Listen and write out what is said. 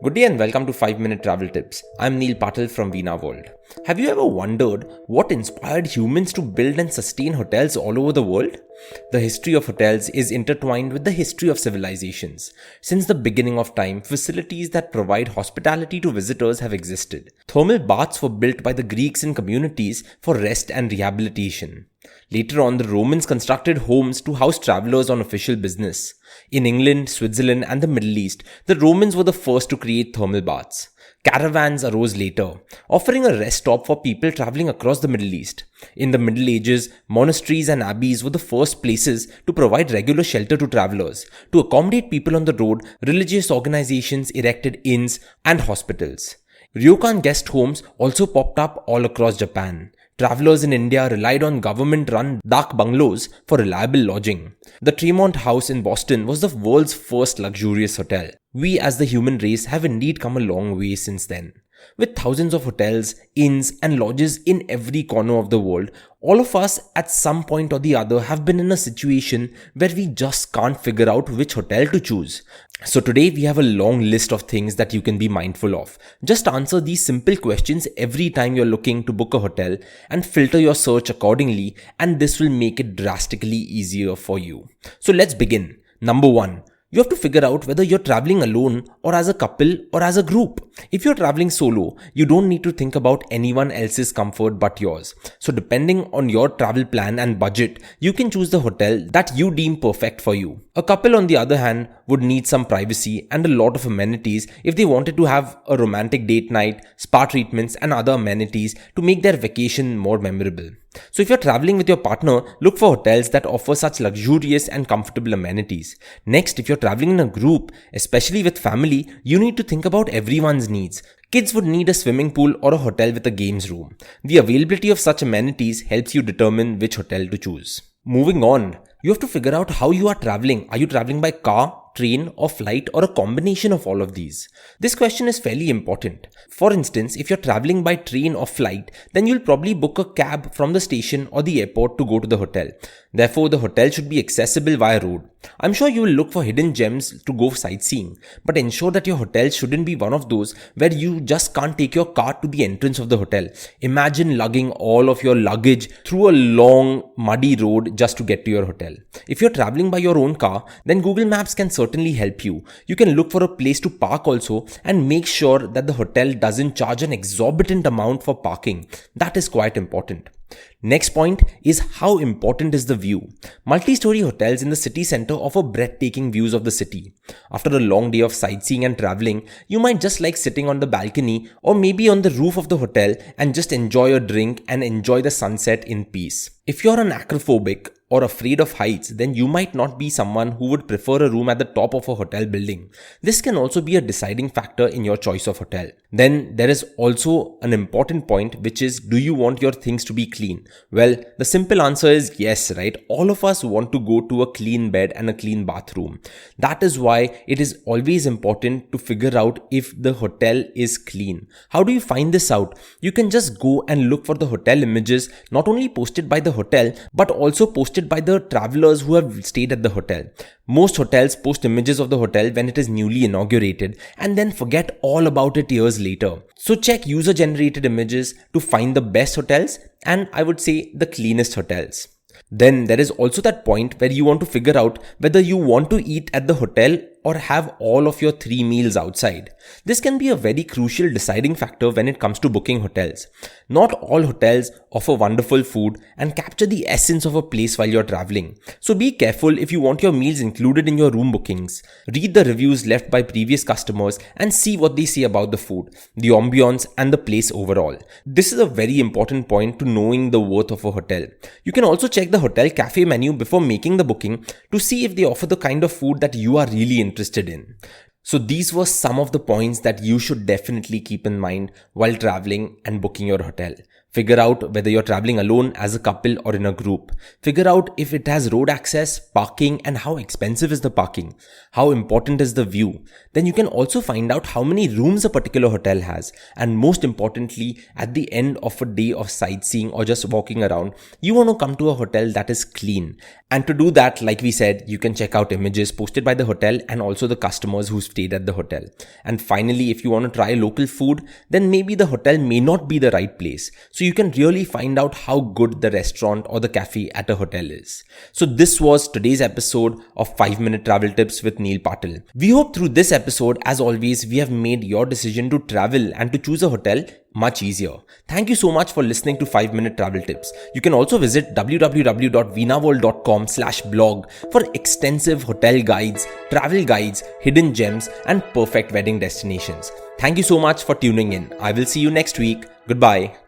Good day and welcome to 5 Minute Travel Tips. I'm Neil Patil from Veena World. Have you ever wondered what inspired humans to build and sustain hotels all over the world? The history of hotels is intertwined with the history of civilizations. Since the beginning of time, facilities that provide hospitality to visitors have existed. Thermal baths were built by the Greeks in communities for rest and rehabilitation. Later on, the Romans constructed homes to house travelers on official business. In England, Switzerland, and the Middle East, the Romans were the first to create thermal baths. Caravans arose later, offering a rest stop for people traveling across the Middle East. In the Middle Ages, monasteries and abbeys were the first places to provide regular shelter to travelers. To accommodate people on the road, religious organizations erected inns and hospitals. Ryokan guest homes also popped up all across Japan. Travelers in India relied on government-run dak bungalows for reliable lodging. The Tremont House in Boston was the world's first luxurious hotel. We as the human race have indeed come a long way since then. With thousands of hotels, inns and lodges in every corner of the world, all of us at some point or the other have been in a situation where we just can't figure out which hotel to choose. So today we have a long list of things that you can be mindful of. Just answer these simple questions every time you're looking to book a hotel and filter your search accordingly, and this will make it drastically easier for you. So let's begin. Number 1. You have to figure out whether you're traveling alone or as a couple or as a group. If you're traveling solo, you don't need to think about anyone else's comfort but yours. So depending on your travel plan and budget, you can choose the hotel that you deem perfect for you. A couple, on the other hand, would need some privacy and a lot of amenities if they wanted to have a romantic date night, spa treatments and other amenities to make their vacation more memorable. So if you're traveling with your partner, look for hotels that offer such luxurious and comfortable amenities. Next, if you're traveling in a group, especially with family, you need to think about everyone's needs. Kids would need a swimming pool or a hotel with a games room. The availability of such amenities helps you determine which hotel to choose. Moving on, you have to figure out how you are traveling. Are you traveling by car, train or flight, or a combination of all of these? This question is fairly important. For instance, if you're traveling by train or flight, then you'll probably book a cab from the station or the airport to go to the hotel. Therefore, the hotel should be accessible via road. I'm sure you will look for hidden gems to go sightseeing, but ensure that your hotel shouldn't be one of those where you just can't take your car to the entrance of the hotel. Imagine lugging all of your luggage through a long, muddy road just to get to your hotel. If you're traveling by your own car, then Google Maps can certainly help you. You can look for a place to park also and make sure that the hotel doesn't charge an exorbitant amount for parking. That is quite important. Next point is how important is the view. Multi-story hotels in the city center offer breathtaking views of the city. After a long day of sightseeing and traveling, you might just like sitting on the balcony or maybe on the roof of the hotel and just enjoy a drink and enjoy the sunset in peace. If you're an acrophobic or afraid of heights, then you might not be someone who would prefer a room at the top of a hotel building. This can also be a deciding factor in your choice of hotel. Then there is also an important point, which is, do you want your things to be clean? Well, the simple answer is yes, right? All of us want to go to a clean bed and a clean bathroom. That is why it is always important to figure out if the hotel is clean. How do you find this out? You can just go and look for the hotel images, not only posted by the hotel, but also posted by the travelers who have stayed at the hotel. Most hotels post images of the hotel when it is newly inaugurated and then forget all about it years later. So check user generated images to find the best hotels and I would say the cleanest hotels. Then there is also that point where you want to figure out whether you want to eat at the hotel or have all of your 3 meals outside. This can be a very crucial deciding factor when it comes to booking hotels. Not all hotels offer wonderful food and capture the essence of a place while you're traveling. So be careful if you want your meals included in your room bookings. Read the reviews left by previous customers and see what they say about the food, the ambience and the place overall. This is a very important point to knowing the worth of a hotel. You can also check the hotel cafe menu before making the booking to see if they offer the kind of food that you are really interested in. So these were some of the points that you should definitely keep in mind while traveling and booking your hotel. Figure out whether you're traveling alone, as a couple, or in a group. Figure out if it has road access, parking, and how expensive is the parking. How important is the view. Then you can also find out how many rooms a particular hotel has. And most importantly, at the end of a day of sightseeing or just walking around, you want to come to a hotel that is clean. And to do that, like we said, you can check out images posted by the hotel and also the customers who stayed at the hotel. And finally, if you want to try local food, then maybe the hotel may not be the right place. So you can really find out how good the restaurant or the cafe at a hotel is. So this was today's episode of 5-Minute Travel Tips with Neil Patil. We hope through this episode, as always, we have made your decision to travel and to choose a hotel much easier. Thank you so much for listening to 5-Minute Travel Tips. You can also visit www.venaworld.com/blog for extensive hotel guides, travel guides, hidden gems, and perfect wedding destinations. Thank you so much for tuning in. I will see you next week. Goodbye.